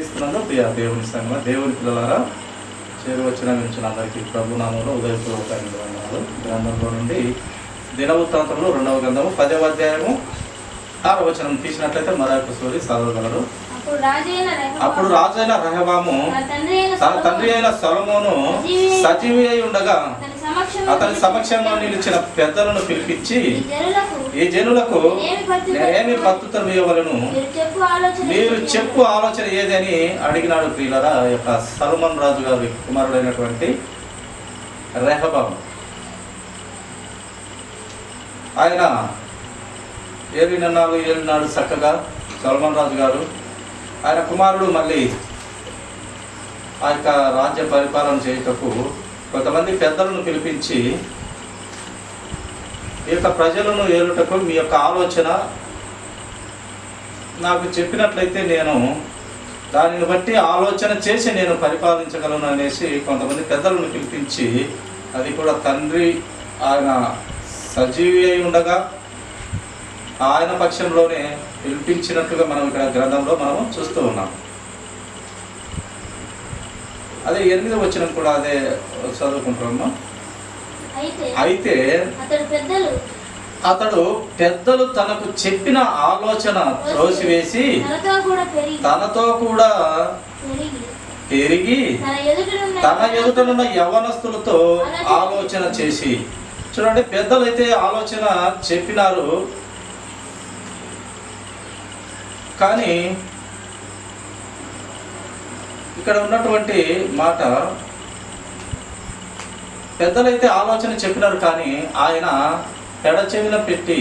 ఇస్తున్నాను ప్రియ దేవుని సంగమ దేవుని పిల్లలారా చేరువచ్చిన నుంచి అందరికీ ప్రభు నామంలో ఉదయపూర్వక వందనాలు. గ్రంథంలో నుండి దినవృత్తాంతంలో 2వ గ్రంథము 10వ అధ్యాయము 6వ వచనం తీసినట్లయితే మరొక స్టోరీ చదవగలరు. అప్పుడు రాజైన రెహబాము తన తండ్రి అయిన సొలొమోను సజీవి అయి ఉండగా అతని సమక్షంలో నిలిచిన పెద్దలను పిలిపించి, ఈ జనులకు నేనేమి ప్రత్యుత్తరం ఇవ్వవలను, మీరు చెప్పు ఆలోచన ఏదని అడిగినాడు. ప్రియులారా, యొక్క సొలొమోను రాజు గారి కుమారుడైనటువంటి రెహబాము ఆయన ఏలినాడు చక్కగా సొలొమోను రాజు గారు. ఆయన కుమారుడు మళ్ళీ ఆ యొక్క రాజ్య పరిపాలన చేయుటకు కొంతమంది పెద్దలను పిలిపించి, ఈ యొక్క ప్రజలను ఏలుటకు మీ యొక్క ఆలోచన నాకు చెప్పినట్లయితే నేను దానిని బట్టి ఆలోచన చేసి నేను పరిపాలించగలను అనేసి కొంతమంది పెద్దలను పిలిపించి, అది కూడా తండ్రి ఆయన సజీవి అయి ఉండగా ఆయన పక్షంలోనే పిలిపించినట్టుగా మనం ఇక్కడ గ్రంథంలో మనం చూస్తూ ఉన్నాం. అదే 8వ వచనం కూడా అదే చదువుకుంటున్నాం. అయితే అతడు పెద్దలు తనకు చెప్పిన ఆలోచన త్రోసివేసి తనతో కూడా పెరిగి తన ఎదుటనున్న యవనస్తులతో ఆలోచన చేసి. చూడండి, పెద్దలు అయితే ఆలోచన చెప్పినారు, కానీ ఇక్కడ ఉన్నటువంటి మాట, పెద్దలైతే ఆలోచన చెప్పినారు కానీ ఆయన పెడచెవిన పెట్టి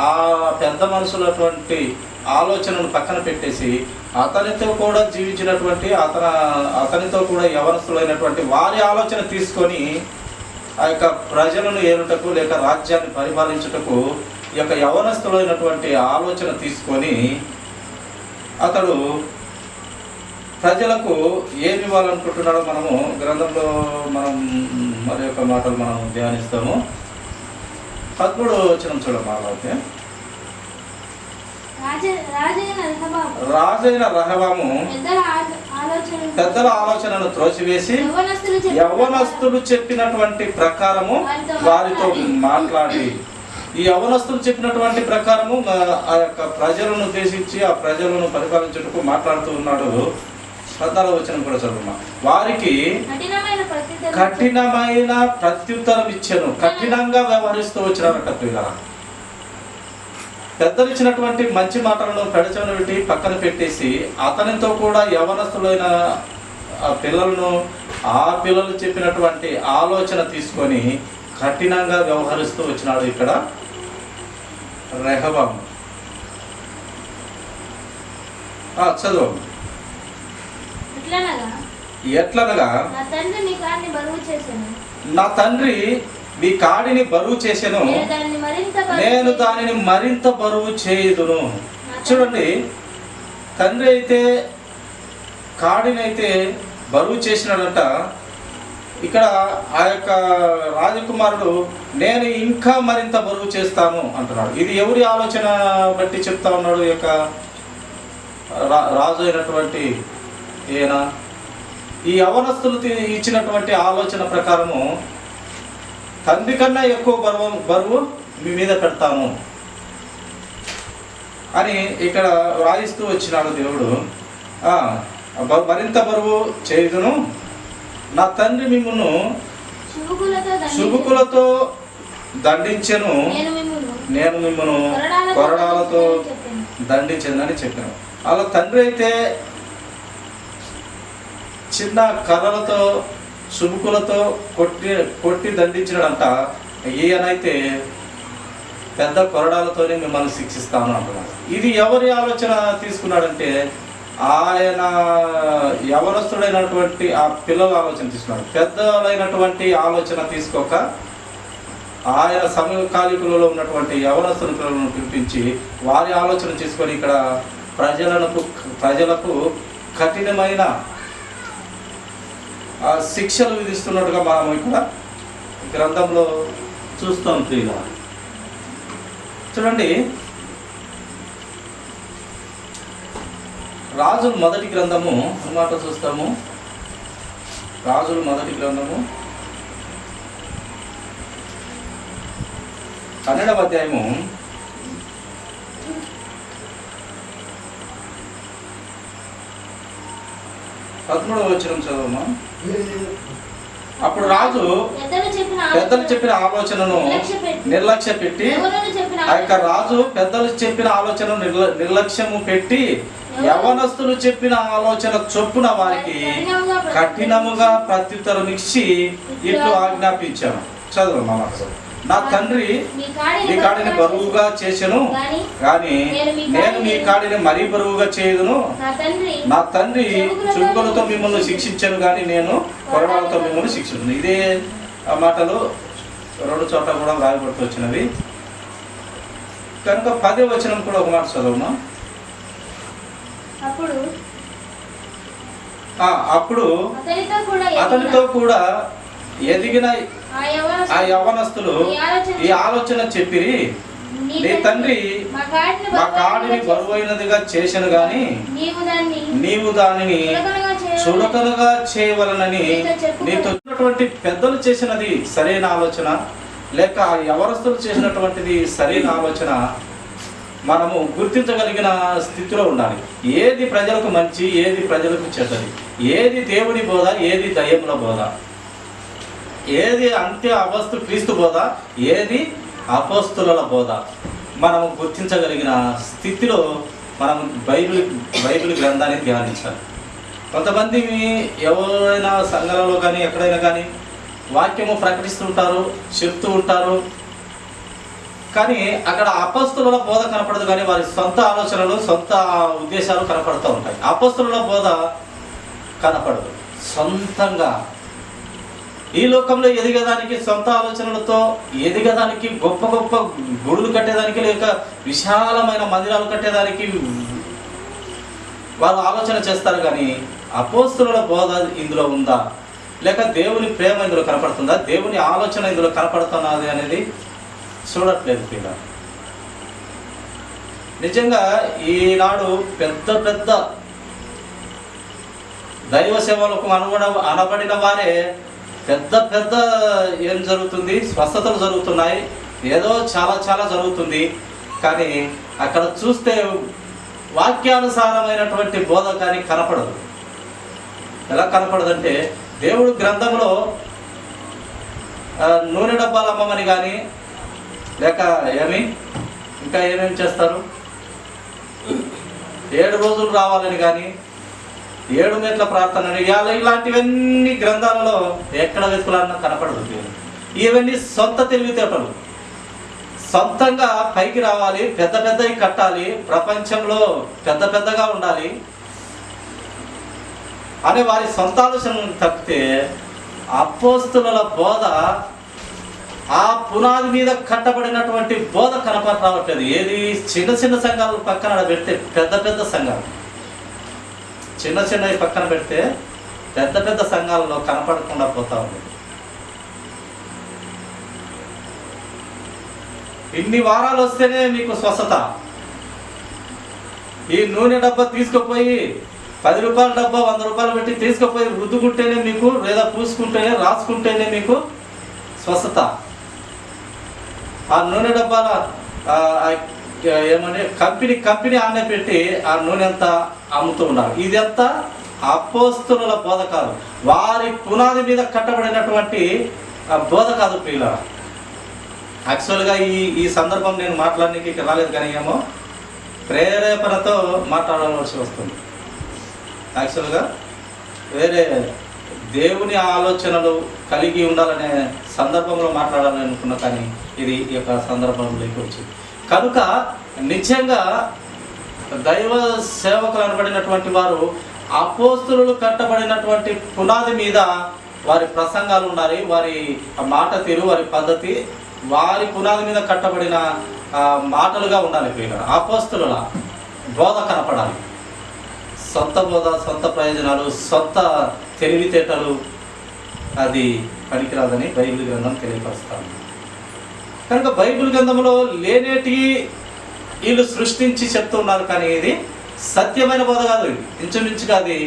ఆ పెద్ద మనుషులటువంటి ఆలోచనను పక్కన పెట్టేసి అతనితో కూడా జీవించినటువంటి అతనితో కూడా యవనస్తులైనటువంటి వారి ఆలోచన తీసుకొని ఆ యొక్క ప్రజలను ఏలుటకు లేక రాజ్యాన్ని పరిపాలించుటకు ఈ యొక్క యవనస్తులైనటువంటి ఆలోచన తీసుకొని అతడు ప్రజలకు ఏమి ఇవ్వాలనుకుంటున్నాడో మనము గ్రంథంలో మనం మరి యొక్క మాటలు మనం ధ్యానిస్తాము. 13వ వచనం చూడమాలైతే, రాజైన రెహబాము పెద్దల ఆలోచనను త్రోసివేసి యవ్వనస్తులు చెప్పినటువంటి ప్రకారము వారితో మాట్లాడి, ఈ యవనస్తులు చెప్పినటువంటి ప్రకారము ఆ యొక్క ప్రజలను ఉద్దేశించి ఆ ప్రజలను పరిపాలించుటకు మాట్లాడుతూ ఉన్నాడు. 14వ వచనం కూడా చదువుమా. వారికి కఠినమైన ప్రత్యుత్తరం ఇచ్చాను. కఠినంగా వ్యవహరిస్తూ వచ్చినారట. పిల్లల పెద్దలు ఇచ్చినటువంటి మంచి మాటలను పెడచెవిన పెట్టి పక్కన పెట్టేసి అతనితో కూడా యవనస్తులైన ఆ పిల్లలు చెప్పినటువంటి ఆలోచన తీసుకొని కఠినంగా వ్యవహరిస్తూ వచ్చినాడు ఇక్కడ రెహబాము. చదువు. ఎట్లనగా నా తండ్రి మీ కాడిని బరువు చేసెను, నేను దానిని మరింత బరువు చేయుదును. చూడండి, తండ్రి అయితే కాడినైతే బరువు చేసినాడంట. ఇక్కడ ఆ యొక్క రాజకుమారుడు నేను ఇంకా మరింత బరువు చేస్తాను అంటున్నాడు. ఇది ఎవరి ఆలోచన బట్టి చెప్తా ఉన్నాడు? ఈ యొక్క రాజు అయినటువంటి ఈయన ఈ యవనస్తులు ఇచ్చినటువంటి ఆలోచన ప్రకారము తండ్రి కన్నా ఎక్కువ బరువు మీ మీద పెడతాను అని ఇక్కడ రాయిస్తూ వచ్చినాడు దేవుడు. మరింత బరువు చేయుదును, నా తండ్రి మిమ్మును శుభకులతో దండించెను, నేను మిమ్మను కొరడాలతో దండించనని చెప్పాను. అలా తండ్రి అయితే చిన్న కర్రలతో శుభకులతో కొట్టి దండించినాడంట. ఈయనైతే పెద్ద కొరడాలతోనే మిమ్మల్ని శిక్షిస్తాను అంటున్నాడు. ఇది ఎవరి ఆలోచన తీసుకున్నాడంటే ఆయన యవనస్తుడైనటువంటి ఆ పిల్లల ఆలోచన తీసుకున్నాడు. పెద్దలైనటువంటి ఆలోచన తీసుకోక ఆయన సమకాలికులలో ఉన్నటువంటి యవనస్తుల పిల్లలను పిలిపించి వారి ఆలోచన తీసుకొని ఇక్కడ ప్రజలకు కఠినమైన శిక్షలు విధిస్తున్నట్టుగా మనం ఇక్కడ గ్రంథంలో చూస్తాం. చూడండి, రాజుల మొదటి గ్రంథము అన్నమాట చూస్తాము. రాజుల మొదటి గ్రంథము 12వ అధ్యాయము 13వ వచనం చదవమా. అప్పుడు రాజు పెద్దలు చెప్పిన ఆలోచనను నిర్లక్ష్య పెట్టి, ఆ యొక్క రాజు పెద్దలు చెప్పిన ఆలోచన నిర్లక్ష్యము పెట్టి యవనస్తులు చెప్పిన ఆలోచన చొప్పున వారికి కఠినముగా ప్రత్యుత్తరం ఇచ్చి ఇట్లు ఆజ్ఞాపించాను. చదువు. నా తండ్రి మీ కాడిని బరువుగా చేసెను, కానీ నేను మీ కాడిని మరీ బరువుగా చేయదును. నా తండ్రి చురుకులతో మిమ్మల్ని శిక్షించాను, కానీ నేను కొరడాలతో మిమ్మల్ని శిక్షించను. ఇదే మాటలు 2 చోట్ల కూడా రాయబడుతూ వచ్చినవి కనుక 10వ వచనం కూడా ఒక మాట చదవమా. అప్పుడు అతనితో కూడా ఎదిగిన ఆ యవనస్తులు ఈ ఆలోచన చెప్పిరి, నీ తండ్రి మా కాడిని బరువైనదిగా చేసెను, గాని నీవు దానిని చులకనగా చేయవలనని నీతో పెద్దలు చేసినది సరైన ఆలోచన లేక యవనస్తులు చేసినటువంటిది సరైన ఆలోచన మనము గుర్తించగలిగిన స్థితిలో ఉండాలి. ఏది ప్రజలకు మంచి, ఏది ప్రజలకు చెడ్డది, ఏది దేవుని బోధ, ఏది దయ్యముల బోధ, ఏది అంత్య అవస్తు క్రీస్తు బోధ, ఏది అపోస్తుల బోధ, మనము గుర్తించగలిగిన స్థితిలో మనం బైబిల్ గ్రంథాన్ని ధ్యానించాలి. కొంతమంది ఎవరైనా సంఘాలలో కానీ ఎక్కడైనా కానీ వాక్యము ప్రకటిస్తుంటారు, చెప్తూ ఉంటారు, కానీ అక్కడ అపోస్తుల బోధ కనపడదు, కానీ వారి సొంత ఆలోచనలు, సొంత ఉద్దేశాలు కనపడుతూ ఉంటాయి. అపోస్తుల బోధ కనపడదు. సొంతంగా ఈ లోకంలో ఎదిగేదానికి, సొంత ఆలోచనలతో ఎదిగేదానికి, గొప్ప గొప్ప గుడులు కట్టేదానికి లేక విశాలమైన మందిరాలు కట్టేదానికి వాళ్ళు ఆలోచన చేస్తారు, కానీ అపోస్తుల బోధ ఇందులో ఉందా, లేక దేవుని ప్రేమ ఇందులో కనపడుతుందా, దేవుని ఆలోచన ఇందులో కనపడుతున్నది అనేది చూడట్లేదు పిల్ల. నిజంగా ఈనాడు పెద్ద పెద్ద దైవ సేవలకు అనబడిన వారే పెద్ద పెద్ద ఏం జరుగుతుంది, స్వస్థతలు జరుగుతున్నాయి, ఏదో చాలా చాలా జరుగుతుంది, కానీ అక్కడ చూస్తే వాక్యానుసారమైనటువంటి బోధ కానీ కనపడదు. ఎలా కనపడదంటే దేవుడు గ్రంథంలో నూనె డబ్బాలు అమ్మమని కానీ లేక ఇంకా ఏమేమి చేస్తారు, 7 రోజులు రావాలని కానీ, 7 మెట్ల ప్రార్థన ఇలాంటివన్నీ గ్రంథాలలో ఎక్కడ వెతుకులన్నా కనపడదు. ఇవన్నీ సొంత తెలివితేటలు, సొంతంగా పైకి రావాలి, పెద్ద పెద్దవి కట్టాలి, ప్రపంచంలో పెద్ద పెద్దగా ఉండాలి అనే వారి సొంత ఆలోచన తప్పితే అపోస్తుల బోధ, ఆ పునాది మీద కట్టబడినటువంటి బోధ కనపడట్లేదు. ఏది చిన్న చిన్న సంఘాలు పక్కన పెడితే పెద్ద పెద్ద సంఘాలు, చిన్న చిన్నవి పక్కన పెడితే పెద్ద పెద్ద సంఘాలలో కనపడకుండా పోతా ఉంది. ఇన్ని వారాలు వస్తేనే మీకు స్వస్థత. ఈ నూనె డబ్బా తీసుకుపోయి 10 రూపాయల డబ్బా 100 రూపాయలు పెట్టి తీసుకుపోయి రుద్దుకుంటేనే మీకు, లేదా పూసుకుంటేనే, రాసుకుంటేనే మీకు స్వస్థత. ఆ నూనె డబ్బాల కంపెనీ ఆమె పెట్టి ఆ నూనె అంతా అమ్ముతూ ఉన్నారు. ఇదంతా అపోస్తుల బోధ కాదు, వారి పునాది మీద కట్టబడినటువంటి బోధ కాదు ప్రియుల. యాక్చువల్గా ఈ సందర్భం నేను మాట్లాడడానికి రాలేదు, కానీ ఏమో ప్రేరేపణతో మాట్లాడవలసి వస్తుంది. యాక్చువల్గా వేరే దేవుని ఆలోచనలు కలిగి ఉండాలనే సందర్భంలో మాట్లాడాలని అనుకున్నా, కానీ ఇది ఈ యొక్క సందర్భంలోకి వచ్చింది. కనుక నిజంగా దైవ సేవకులు అనబడినటువంటి వారు అపోస్తులు కట్టబడినటువంటి పునాది మీద వారి ప్రసంగాలు ఉండాలి, వారి మాట తీరు, వారి పద్ధతి వారి పునాది మీద కట్టబడిన మాటలుగా ఉండాలి. అపోస్తుల బోధ కనపడాలి. సొంత బోధ, సొంత ప్రయోజనాలు, సొంత తెలివితేటలు అది పనికిరాదని బైబిల్ గ్రంథం తెలియపరుస్తాను. కనుక బైబిల్ గ్రంథంలో లేనేటి వీళ్ళు సృష్టించి చెప్తున్నారు, కానీ ఇది సత్యమైన బోధ కాదు. ఇంచుమించుగా అది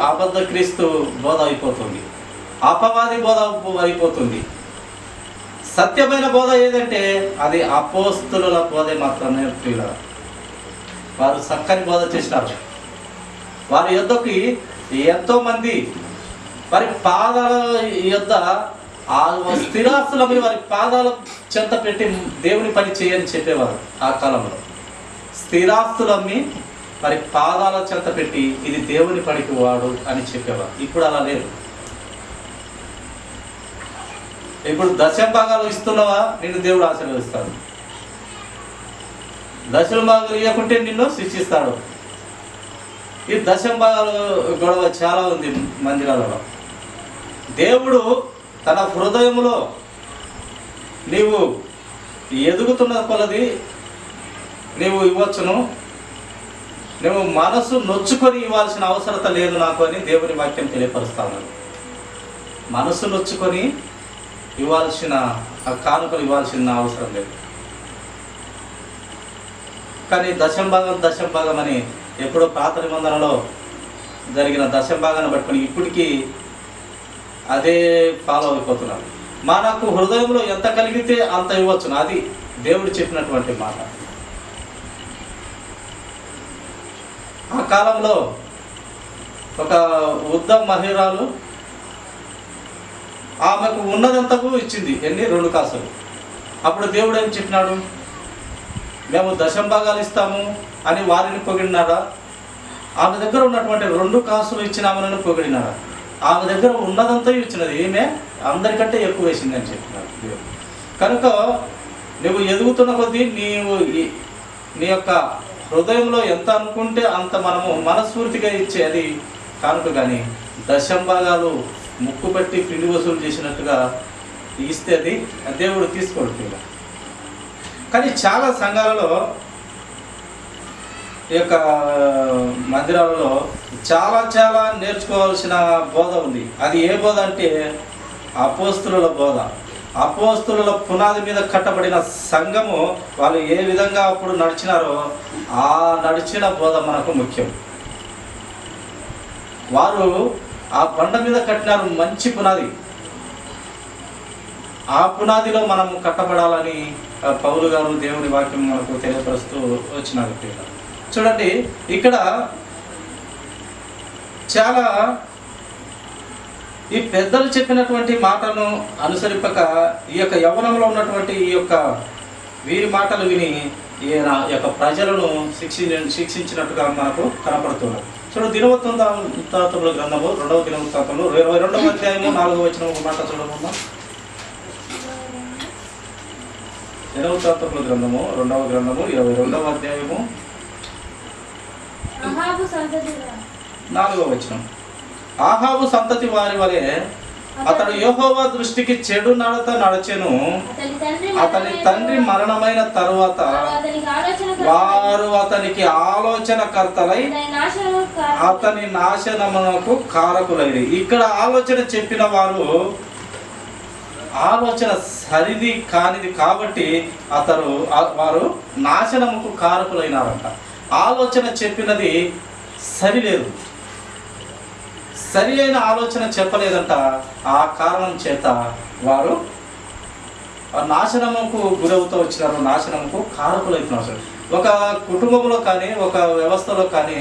అబద్ధ క్రీస్తు బోధ అయిపోతుంది, అపవాది బోధ అయిపోతుంది. సత్యమైన బోధ ఏదంటే అది అపోస్తుల బోధే మాత్రమే ప్రియులారా. వారు చక్కని బోధ చేసినారు. వారి యొద్దకి ఎంతోమంది వారి పాదాల యొద్ద ఆ స్థిరాస్తులని వారి పాదాల చెంత పెట్టి దేవుని పని చేయని చెప్పేవారు. ఆ కాలంలో స్థిరాస్తులమ్మి వారి పాదాల చెంత పెట్టి ఇది దేవుని పనికి వాడు అని చెప్పేవారు. ఇప్పుడు అలా లేదు. ఇప్పుడు దశంభాగాలు ఇస్తున్నావా, నిన్ను దేవుడు ఆశీర్వదిస్తాడు. దశంభాగాలు ఇవ్వకుంటే నిన్ను శిక్షిస్తాడు. ఈ దశంభాగాలు గొడవ చాలా ఉంది మందిరాలలో. దేవుడు తన హృదయంలో నీవు ఎదుగుతున్న కొలది నీవు ఇవ్వచ్చును, నువ్వు మనసు నొచ్చుకొని ఇవ్వాల్సిన అవసరత లేదు నాకు అని దేవుని వాక్యం తెలియపరుస్తాను. మనసు నొచ్చుకొని ఇవ్వాల్సిన కానుకలు ఇవ్వాల్సిన అవసరం లేదు. కానీ దశంభాగం అని ఎప్పుడో పాత నిబంధనలో జరిగిన దశంభాగాన్ని పట్టుకొని ఇప్పటికీ అదే ఫాలో అయిపోతున్నారు. మనకు హృదయంలో ఎంత కలిగితే అంత ఇవ్వచ్చును, అది దేవుడు చెప్పినటువంటి మాట. ఆ కాలంలో ఒక వృద్ధ మహిళలు ఆమెకు ఉన్నదంతకు ఇచ్చింది. ఎన్ని? 2 కాసులు. అప్పుడు దేవుడు ఏం చెప్పినాడు? మేము దశంభాగాలు ఇస్తాము అని వారిని పొగిడినాడా? ఆమె దగ్గర ఉన్నటువంటి 2 కాసులు ఇచ్చిన ఆమెను పొగిడినాడా? ఆమె దగ్గర ఉన్నదంతా ఇచ్చినది, ఈమె అందరికంటే ఎక్కువ వేసింది అని చెప్పినాడు దేవుడు. కనుక నువ్వు ఎదుగుతున్న కొద్దీ నీ యొక్క హృదయంలో ఎంత అనుకుంటే అంత మనము మనస్ఫూర్తిగా ఇచ్చేది కానుక. కానీ దశంభాగాలు ముక్కు పెట్టి పిండి వసూలు చేసినట్టుగా ఇస్తే అది దేవుడు తీసుకోడు. కానీ చాలా సంఘాలలో ఈ యొక్క మందిరాలలో చాలా నేర్చుకోవాల్సిన బోధ ఉంది. అది ఏ బోధ అంటే అపోస్తుల బోధ. అపోస్తుల పునాది మీద కట్టబడిన సంఘము వాళ్ళు ఏ విధంగా అప్పుడు నడిచినారో ఆ నడిచిన బోధ మనకు ముఖ్యం. వారు ఆ బండ మీద కట్టినారు మంచి పునాది. ఆ పునాదిలో మనం కట్టబడాలని పౌలు గారు దేవుని వాక్యం మనకు తెలియపరుస్తూ వచ్చినారు. చూడండి, ఇక్కడ చాలా ఈ పెద్దలు చెప్పినటువంటి మాటలను అనుసరింపక ఈ యొక్క యవ్వనంలో ఉన్నటువంటి వీరి మాటలు విని ఈయన యొక్క ప్రజలను శిక్షించినట్టుగా మనకు కనపడుతున్నారు. చూడు, దినవృత్తాంతముల గ్రంథము 2వ దినవృత్తాంతంలో 22వ అధ్యాయము 4వ వచనం ఒక మాట చూడమన్నా. దినవృత్తాంతముల గ్రంథము 2వ గ్రంథము 22వ అధ్యాయము 4వ వచనం. ఆహాబు సంతతి వారి వలె అతడు యెహోవా దృష్టికి చెడు నడత నడచెను. అతని తండ్రి మరణమైన తరువాత వారు అతనికి ఆలోచనకర్తలై అతని నాశనమునకు కారకులైరి. ఇక్కడ ఆలోచన చెప్పిన ఆలోచన సరిది కానిది కాబట్టి వారు నాశనముకు కారకులైనారంట. ఆలోచన చెప్పినది సరిలేదు, సరి అయిన ఆలోచన చెప్పలేదంట. ఆ కారణం చేత వారు నాశనముకు గురవుతూ వచ్చినారు, నాశనముకు కారకులవుతున్నారు. ఒక కుటుంబంలో కానీ ఒక వ్యవస్థలో కానీ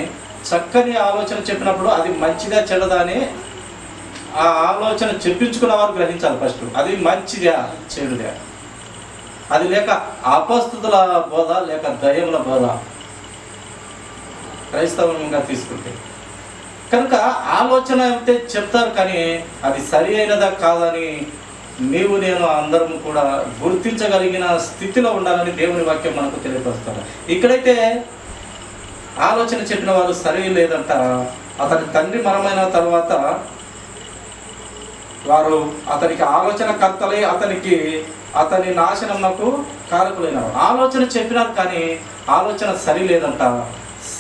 చక్కని ఆలోచన చెప్పినప్పుడు అది మంచిదా చెడ్డదా అని ఆ ఆలోచన చెప్పించుకున్న వారు గ్రహించాలి ఫస్ట్. అది మంచిదా చెడుదా, అది లేక అపస్తుల బోధ లేక దయ్యముల బోధ క్రైస్తవంగా తీసుకుంటే. కనుక ఆలోచన అయితే చెప్తారు, కానీ అది సరి అయినదా కాదని నేను అందరం కూడా గుర్తించగలిగిన స్థితిలో ఉండాలని దేవుని వాక్యం మనకు తెలియపరుస్తారు. ఇక్కడైతే ఆలోచన చెప్పిన వారు సరి లేదంట. అతని తండ్రి మరణమైన తర్వాత వారు అతనికి ఆలోచన కర్తలే అతని నాశనమునకు కారకులైనారు. ఆలోచన చెప్పినారు కానీ ఆలోచన సరి లేదంట.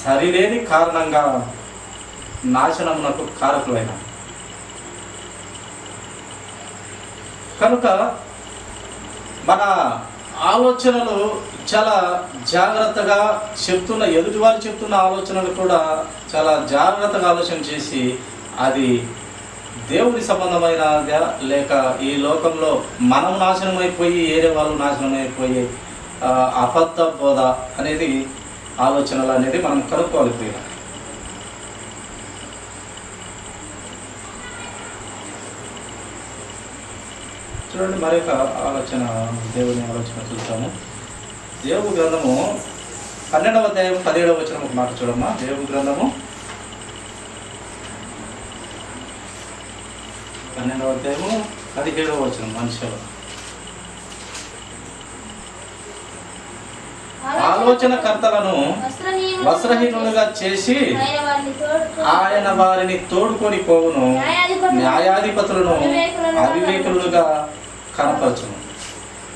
సరిలేని కారణంగా నాశనమునకు కారకులైన. కనుక మన ఆలోచనలు చాలా జాగ్రత్తగా చెప్తున్న, ఎదుటివారు చెప్తున్న ఆలోచనలు కూడా చాలా జాగ్రత్తగా ఆలోచన చేసి అది దేవుని సంబంధమైనదా లేక ఈ లోకంలో మనం నాశనం అయిపోయి ఏరే వాళ్ళు నాశనం అయిపోయి అబద్ధ బోధ అనేది ఆలోచనలు అనేది మనం కనుక్కోవాలి ప్రియ. చూడండి మరొక ఆలోచన, దేవుని ఆలోచన చూస్తాము. యోబు గ్రంథము 12వ అధ్యాయం 17వ వచనం ఒక మాట చూడమ్మా. యోబు గ్రంథము 12వ అధ్యాయము 17వ వచనం. మనుషులు ఆలోచనకర్తలను వస్త్రహీనులుగా చేసి ఆయన వారిని తోడుకొని పోవును, న్యాయాధిపతులను అవివేకులుగా కనపరచును.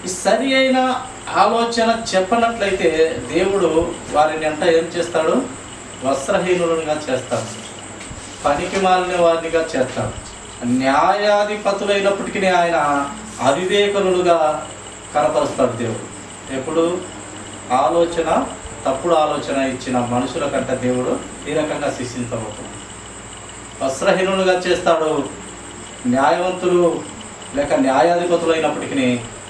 ఈ సరి అయిన ఆలోచన చెప్పనట్లయితే దేవుడు వారిని అంట ఏం చేస్తాడు? వస్త్రహీనులుగా చేస్తాడు, పనికి మాలిన వారినిగా చేస్తాడు. న్యాయాధిపతులైనప్పటికీ ఆయన అవివేకులుగా కనపరుస్తాడు దేవుడు. ఎప్పుడు ఆలోచన, తప్పుడు ఆలోచన ఇచ్చిన మనుషుల కంటే దేవుడు ఈ రకంగా శిక్షించబోతున్నాడు. వస్త్రహీనులుగా చేస్తాడు. న్యాయవంతులు లేక న్యాయాధిపతులు అయినప్పటికీ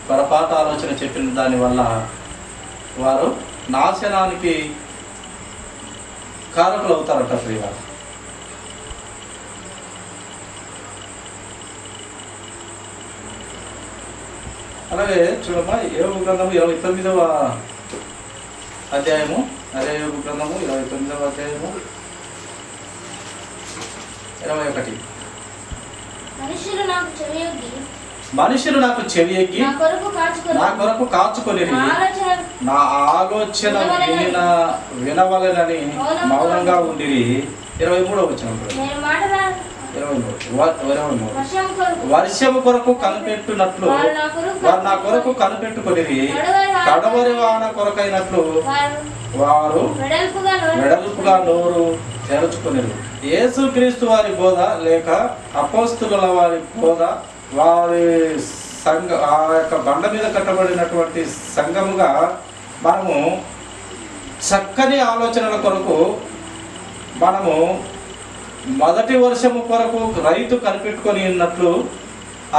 పొరపాటు ఆలోచన చెప్పిన దానివల్ల వారు నాశనానికి కారకులు అవుతారట ప్రియ. అలాగే చూడమ్మా, యోబు గ్రంథము 29వ అధ్యాయము, అదే యోబు గ్రంథము 29వ అధ్యాయము 21. మనుషులు నాకు చెవియొగ్గి నా కొరకు కాచుకొని నా ఆలోచన వినవలెనని మౌనంగా ఉండిరి. 23వ వచనం. 23 వర్షము కొరకు కనిపెట్టునట్లు వారు నా కొరకు కనిపెట్టుకొని కడవరి వాన కొరకైనట్లు వారు వెడల్పుగా నోరు తెరుచుకునేరు. యేసుక్రీస్తు వారి బోధ లేక అపోస్తుల వారి బోధ, వారి ఆ యొక్క బండ మీద కట్టబడినటువంటి సంఘముగా మనము చక్కని ఆలోచనల కొరకు మనము మొదటి వర్షము కొరకు రైతు కనిపెట్టుకొని ఉన్నట్లు,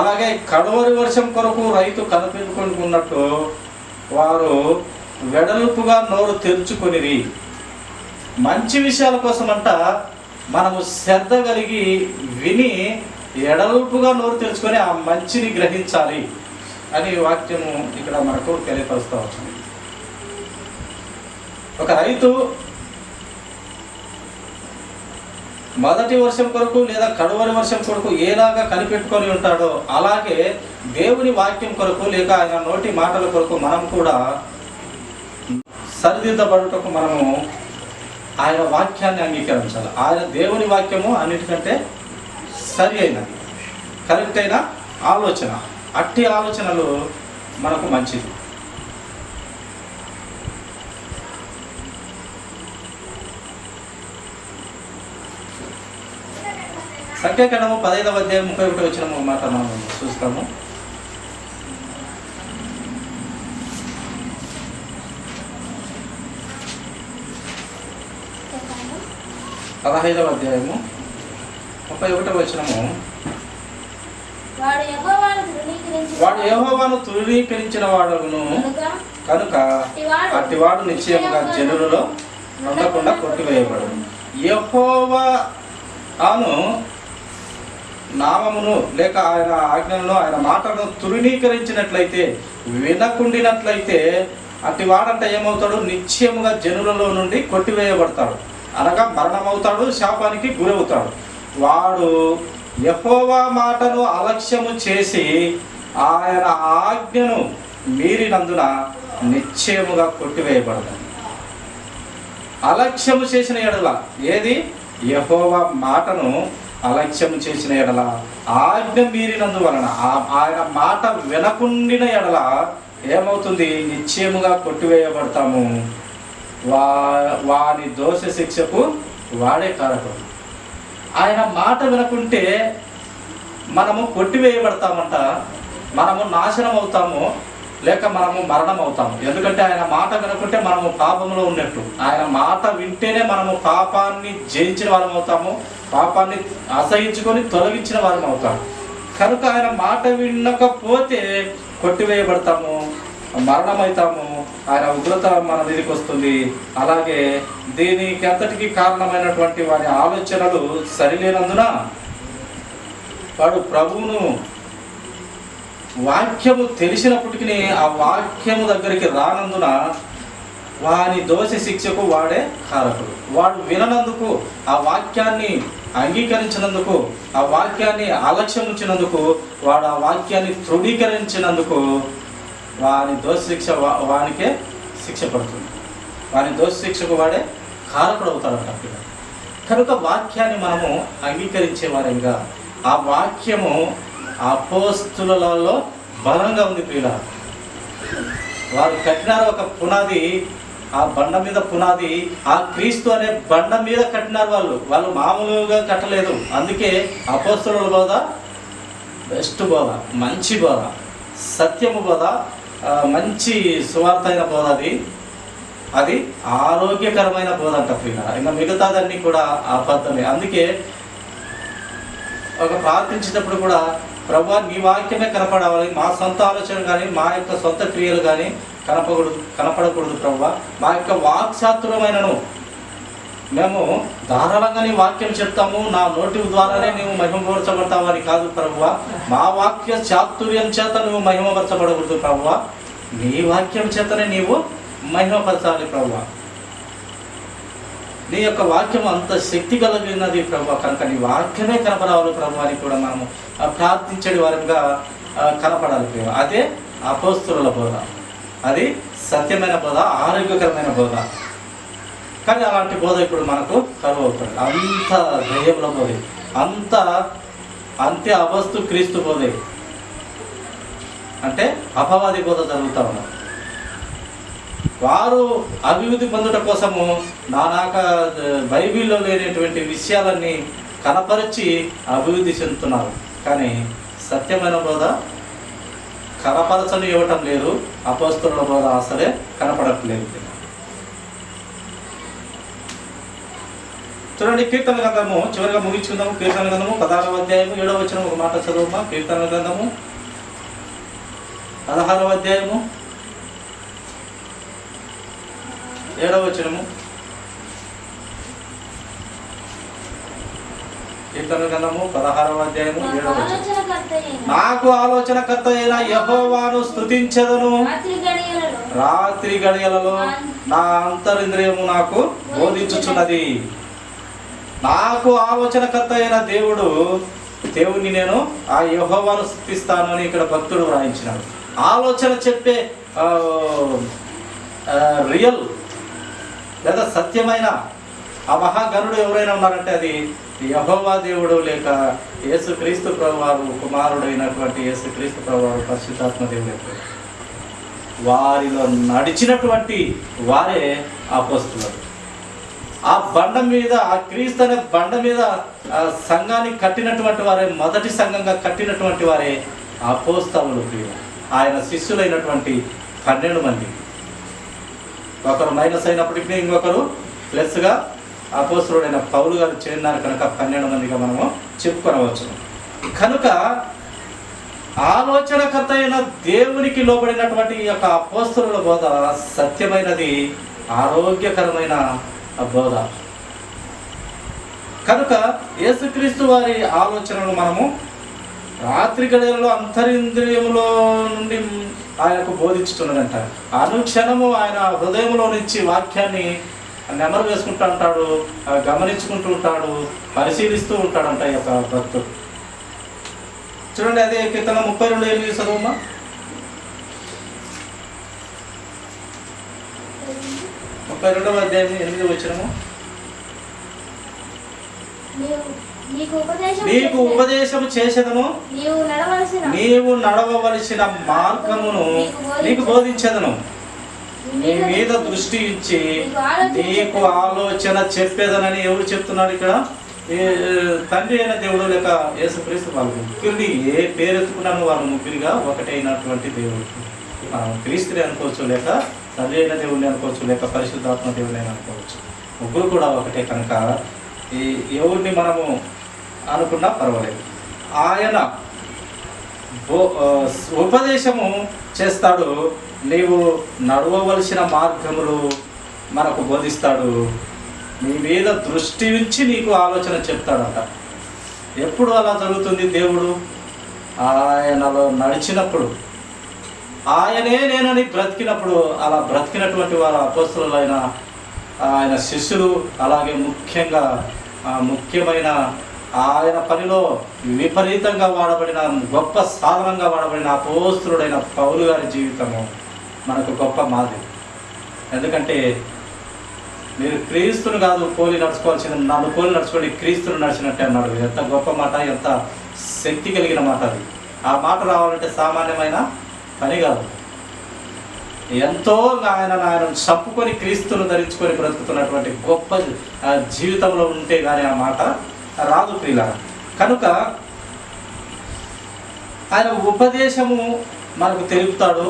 అలాగే కడవరి వర్షం కొరకు రైతు కనిపెట్టుకొని ఉన్నట్లు వారు వెడల్పుగా నోరు తెరుచుకొనిరి. మంచి విషయాల కోసమంట మనము శ్రద్ధ కలిగి విని ఎడల్పుగా నోరు తెరుచుకొని ఆ మంచిని గ్రహించాలి అని వాక్యము ఇక్కడ మనకు తెలియపరుస్తూ వచ్చింది. ఒక రైతు మొదటి వర్షం కొరకు లేదా కడవరి వర్షం కొరకు ఏలాగా కనిపెట్టుకొని ఉంటాడో అలాగే దేవుని వాక్యం కొరకు లేక ఆయన నోటి మాటల కొరకు మనం కూడా సరిదిద్దబడుటకు మనము ఆయన వాక్యాన్ని అంగీకరించాలి. ఆయన దేవుని వాక్యము అన్నిటికంటే సరి అయినది, కరెక్ట్ అయిన ఆలోచన. అట్టి ఆలోచనలు మనకు మంచిది. సంఖ్యాకాండము 15వ అధ్యాయం 31 వచనం మాట మనం చూస్తాము. 15వ అధ్యాయము 31వ వచనము. వాడు యెహోవాను తృణీకరించిన వాడును కనుక అట్టివాడు నిశ్చయముగా జనులలో ఉండకుండా కొట్టివేయబడు. యెహోవాను నామమును లేక ఆయన ఆజ్ఞలను ఆయన మాటలను తృణీకరించినట్లయితే, వినకుండినట్లయితే అట్టివాడంట ఏమవుతాడు? నిశ్చయముగా జనులలో నుండి కొట్టివేయబడతాడు, అనగా మరణమవుతాడు, శాపానికి గురవుతాడు. వాడు యెహోవా మాటను అలక్ష్యము చేసి ఆయన ఆజ్ఞను మీరినందున నిశ్చయముగా కొట్టివేయబడతాడు. అలక్ష్యము చేసిన ఎడల, ఏది? యెహోవా మాటను అలక్ష్యము చేసిన ఎడల, ఆజ్ఞ మీరినందువలన, ఆయన మాట వినకుండిన ఎడల ఏమవుతుంది? నిశ్చయముగా కొట్టివేయబడతాము. వాని దోష శిక్షకు వాడే కారకుడు. ఆయన మాట వినకుంటే మనము కొట్టివేయబడతామంట, మనము నాశనం అవుతాము. లేక మనము మరణం అవుతాము. ఎందుకంటే ఆయన మాట వినకుంటే మనము పాపంలో ఉన్నట్టు. ఆయన మాట వింటేనే మనము పాపాన్ని జయించిన వారం అవుతాము, పాపాన్ని అసహించుకొని తొలగించిన వారం అవుతాము. కనుక ఆయన మాట వినకపోతే కొట్టివేయబడతాము, మరణం అవుతాము, ఆయన ఉగ్రత మన మీదకి వస్తుంది. అలాగే దీనికి అంతటికీ కారణమైనటువంటి వారి ఆలోచనలు సరిలేనందున వాడు ప్రభువును వాక్యము తెలిసినప్పటికీ ఆ వాక్యము దగ్గరికి రానందున వాని దోష శిక్షకు వాడే కారకుడు. వాడు విననందుకు, ఆ వాక్యాన్ని అంగీకరించినందుకు, ఆ వాక్యాన్ని అలక్ష్యం ఉంచినందుకు, వాడు ఆ వాక్యాన్ని తృణీకరించినందుకు వాని దోష శిక్ష వానికే శిక్ష పడుతుంది. వాని దోష శిక్షకు వాడే కారకుడు అవుతాడంట. కనుక వాక్యాన్ని మనము అంగీకరించే వారంగా, ఆ వాక్యము అపోస్తులలో బలంగా ఉంది ప్రియులారా. వారు కట్టినారు ఒక పునాది, ఆ బండ మీద పునాది, ఆ క్రీస్తు అనే బండ మీద కట్టినారు. వాళ్ళు మామూలుగా కట్టలేదు. అందుకే అపోస్తుల బోధ బెస్ట్ బోధ, మంచి బోధ, సత్యము బోధ, మంచి సువార్త అయిన బోధ. అది ఆరోగ్యకరమైన బోధ అంట ప్రియులారా. ఇంకా మిగతాదన్నీ కూడా అబద్ధమే. అందుకే ఒక ప్రార్థించేటప్పుడు కూడా ప్రభువా నీ వాక్యమే కనపడాలి, మా సొంత ఆలోచన కానీ మా యొక్క సొంత క్రియలు కానీ కనపడకూడదు ప్రభువా. మా యొక్క వాక్చాతుర్యమైనను మేము ధారాళంగా నీ వాక్యం చెప్తాము, నా నోటి ద్వారానే నువ్వు మహిమపరచబడతావు అని కాదు ప్రభువా. మా వాక్య చాతుర్యం చేత నువ్వు మహిమపరచబడకూడదు ప్రభువా. నీ వాక్యం చేతనే నీవు మహిమపరచాలి ప్రభువా. నీ యొక్క వాక్యం అంత శక్తి కలిగినది ప్రభు, కనుక నీ వాక్యమే కనపడాలి ప్రభు అని కూడా మనము ప్రార్థించే వారంగా కనపడాలి ప్రభు. అదే అపోస్తుల బోధ, అది సత్యమైన బోధ, ఆరోగ్యకరమైన బోధ. కానీ అలాంటి బోధ ఇప్పుడు మనకు కరువు అవుతుంది. అంత దయ్యముల బోధ, అంతే అవస్తు క్రీస్తు బోధ, అంటే అపవాది బోధ జరుగుతూ ఉన్నారు. వారు అభివృద్ధి పొందుట కోసము నానాక బైబిల్లో లేనటువంటి విషయాలన్నీ కనపరిచి అభివృద్ధి చెందుతున్నారు. కానీ సత్యమైన బోధ కనపరచని ఇవ్వటం లేదు. అపోస్తుల బోధ అసలే కనపడట్లేదు. చూడండి, కీర్తన గ్రంథము చివరిగా ముగించుకుందాము. కీర్తన గ్రంథము 16వ అధ్యాయము 7వ వచనం ఒక మాట చదువుమా. కీర్తన గ్రంథము 16వ అధ్యాయము 7వ వచనము. కీర్తన గ్రంథము 16వ అధ్యాయము 7వ వచనం. నాకు ఆలోచనకర్త అయిన యెహోవాను స్తుతించెదను, రాత్రి గడియలలో నా అంతరింద్రియము నాకు బోధించుచున్నది. నాకు ఆలోచనకర్త అయిన దేవుడిని నేను ఆ యెహోవాను స్తుతిస్తాను అని ఇక్కడ భక్తుడు వ్రాయించినాడు. ఆలోచన చెప్పే రియల్ లేదా సత్యమైన ఆ మహాగణుడు ఎవరైనా ఉన్నారంటే అది యెహోవా దేవుడు, లేక యేసుక్రీస్తు ప్రభువారు కుమారుడైనటువంటి యేసుక్రీస్తు ప్రభువారు పరిశుద్ధాత్మ దేవుడు. వారిలో నడిచినటువంటి వారే అపోస్తులు. ఆ బండ మీద, ఆ క్రీస్తు అనే బండ మీద సంఘాన్ని కట్టినటువంటి వారే, మొదటి సంఘంగా కట్టినటువంటి వారే అపోస్తలులు. ఆయన శిష్యులైనటువంటి 12 మంది, ఒకరు మైనస్ అయినప్పటికీ ఇంకొకరు ప్లస్గా అపోస్తలుడైన పౌలు గారు చేరినారు కనుక 12 మందిగా మనము చెప్పుకొనవచ్చు. కనుక ఆలోచనకర్త అయిన దేవునికి లోబడినటువంటి ఈ యొక్క అపోస్తలుల బోధ సత్యమైనది, ఆరోగ్యకరమైన బోధ. కనుక యేసుక్రీస్తు వారి ఆలోచనలు మనము రాత్రి గడియలలో అంతరింద్రియములో నుండి ఆయనకు బోధించుతున్నదంట. అనుక్షణము ఆయన హృదయంలో నుంచి వాక్యాన్ని నెమరు వేసుకుంటూ ఉంటాడు, గమనించుకుంటూ ఉంటాడు, పరిశీలిస్తూ ఉంటాడంట ఈ యొక్క భక్తుడు. చూడండి, అదే కీర్తన 32:8 చదువుమా. 32వ అధ్యాయం 8వ వచనము. నీకు ఉపదేశము చేసేదను, నీవు నడవవలసిన మార్గమును నీకు బోధించేదను, నీ మీద దృష్టి ఇచ్చి నీకు ఆలోచన చెప్పేదనని ఎవరు చెప్తున్నాడు ఇక్కడ? తండ్రి అయిన దేవుడు లేక యేసుక్రీస్తు. వాళ్ళు ముగ్గురిని ఏ పేరెత్తుకున్నాను వాళ్ళు ముగ్గురిగా ఒకటైనటువంటి దేవుడు. మనం క్రీస్తుని అనుకోవచ్చు, లేక తండ్రి అయిన దేవుడిని అనుకోవచ్చు, లేక పరిశుద్ధాత్మ దేవుడిని అనుకోవచ్చు. ముగ్గురు కూడా ఒకటే కనుక ఈ ఎవరిని మనము అనుకున్నా పర్వాలేదు. ఆయన ఉపదేశము చేస్తాడు, నీవు నడవవలసిన మార్గములు మనకు బోధిస్తాడు, నీ మీద దృష్టి ఉంచి నీకు ఆలోచన చెప్తాడట. ఎప్పుడు అలా జరుగుతుంది? దేవుడు ఆయనలో నడిచినప్పుడు, ఆయనే నేనని బ్రతికినప్పుడు. అలా బ్రతికినటువంటి వారు అపోస్తలులైన ఆయన శిష్యులు, అలాగే ముఖ్యమైన ఆయన పనిలో విపరీతంగా వాడబడిన గొప్ప సాధనంగా వాడబడిన అపోస్తలుడైన పౌలు గారి జీవితము మనకు గొప్ప మాదిరి. ఎందుకంటే మీరు క్రీస్తును కాదు పోలి నడుచుకోవాల్సింది, నన్ను పోలి నడుచుకోండి, క్రీస్తును నడిచినట్టే అన్నాడు. ఎంత గొప్ప మాట, ఎంత శక్తి కలిగిన మాట అది. ఆ మాట రావాలంటే సామాన్యమైన పని కాదు. ఎంతో ఆయన చంపుకొని క్రీస్తును ధరించుకొని బ్రతుకుతున్నటువంటి గొప్ప జీవితంలో ఉంటే కానీ ఆ మాట రాదు ప్రియులారా. కనుక ఆయన ఉపదేశము మనకు తెలుపుతాడు.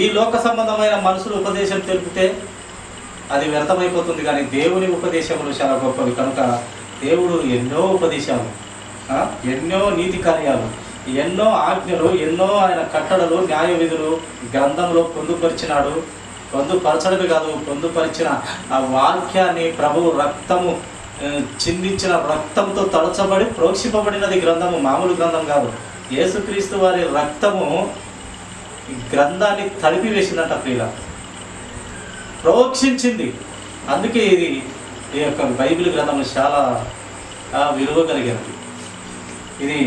ఈ లోక సంబంధమైన మనుషులు ఉపదేశం తెలిపితే అది వ్యర్థమైపోతుంది, కానీ దేవుని ఉపదేశములు చాలా గొప్పవి. కనుక దేవుడు ఎన్నో ఉపదేశాలు, ఎన్నో నీతి కార్యాలు, ఎన్నో ఆజ్ఞలు, ఎన్నో ఆయన కట్టడలు, న్యాయ విధులు గ్రంథంలో పొందుపరిచినాడు. పొందుపరచడమే కాదు, పొందుపరిచిన ఆ వాక్యాన్ని ప్రభువు రక్తము చిందించిన రక్తంతో తడచబడి ప్రోక్షింపబడినది గ్రంథము, మామూలు గ్రంథం కాదు. యేసుక్రీస్తు వారి రక్తము గ్రంథాన్ని తడిపి వేసిందంట ప్రియుల, ప్రోక్షించింది. అందుకే ఈ యొక్క బైబిల్ గ్రంథం చాలా విలువ కలిగినది. ఇది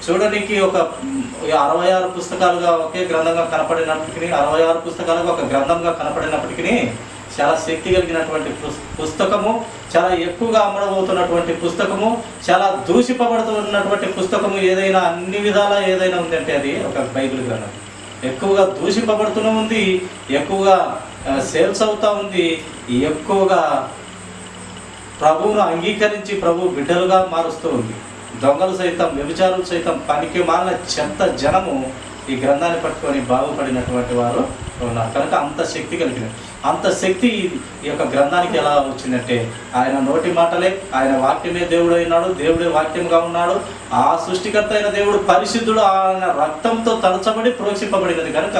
చూడడానికి ఒక 66 పుస్తకాలుగా ఒకే గ్రంథంగా కనపడినప్పటికీ, 66 పుస్తకాలుగా ఒక గ్రంథంగా కనపడినప్పటికీ చాలా శక్తి కలిగినటువంటి పుస్తకము, చాలా ఎక్కువగా అమ్మడబోతున్నటువంటి పుస్తకము, చాలా దూషింపబడుతున్నటువంటి పుస్తకము. ఏదైనా అన్ని విధాలా ఏదైనా ఉందంటే అది ఒక బైబిల్ గ్రంథం. ఎక్కువగా దూషింపబడుతూనే ఉంది, ఎక్కువగా సేల్స్ అవుతూ ఉంది, ఎక్కువగా ప్రభువును అంగీకరించి ప్రభు బిడ్డలుగా మారుస్తూ ఉంది. దొంగలు సైతం, వ్యభిచారులు సైతం, పనికి మాలిన చెత్త జనము ఈ గ్రంథాన్ని పట్టుకొని బాగుపడినటువంటి వారు ఉన్నారు. కనుక అంత శక్తి కలిగినది. అంత శక్తి ఈ యొక్క గ్రంథానికి ఎలా వచ్చిందంటే ఆయన నోటి మాటలే, ఆయన వాక్యమే దేవుడు అయినాడు, దేవుడే వాక్యంగా ఉన్నాడు. ఆ సృష్టికర్త అయిన దేవుడు పరిశుద్ధుడు, ఆయన రక్తంతో తడచబడి ప్రోక్షింపబడినది కనుక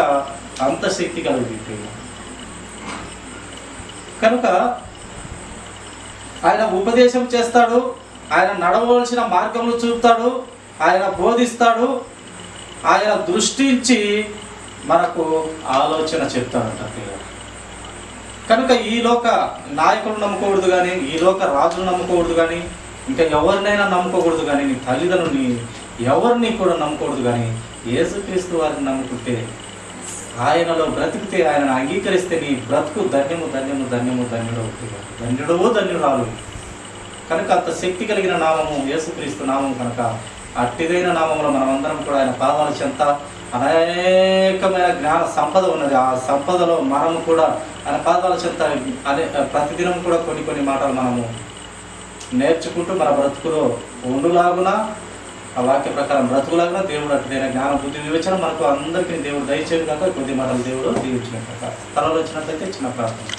అంత శక్తి కలిగింది. కనుక ఆయన ఉపదేశం చేస్తాడు, ఆయన నడవవలసిన మార్గములు చూపుతాడు, ఆయన బోధిస్తాడు, ఆయన దృష్టించి మనకు ఆలోచన చెప్తాడంట. కనుక ఈ లోక నాయకులను నమ్ముకోకూడదు కానీ, ఈ లోక రాజును నమ్ముకోకూడదు కానీ, ఇంకా ఎవరినైనా నమ్ముకోకూడదు కానీ, నీ తల్లిదండ్రుని ఎవరిని కూడా నమ్ముకోకూడదు కానీ, యేసుక్రీస్తు వారిని నమ్ముకుంటే, ఆయనలో బ్రతికితే, ఆయనను అంగీకరిస్తే నీ బ్రతుకు ధన్యము ధన్యము ధన్యము ధన్యుడు ధన్యుడు ధన్యురాలు. కనుక అంత శక్తి కలిగిన నామము యేసుక్రీస్తు నామం. కనుక అట్టిదైన నామంలో మనమందరం కూడా ఆయన పాదాల చెంత అనేకమైన జ్ఞాన సంపద ఉన్నది. ఆ సంపదలో మనము కూడా ఆయన పాదాల చెంత ప్రతిదినం కూడా కొన్ని మాటలు మనము నేర్చుకుంటూ మన బ్రతుకులో ఉండులాగున, ఆ వాక్య ప్రకారం బ్రతుకులాగున దేవుడు అట్టిదైన జ్ఞాన బుద్ధి వివేచన మనకు అందరికీ దేవుడు దయచేయదు కాక కొద్ది మాటలు దేవుడు దీవించిన కాక. తలలో వచ్చినట్లయితే చిన్న ప్రార్థన.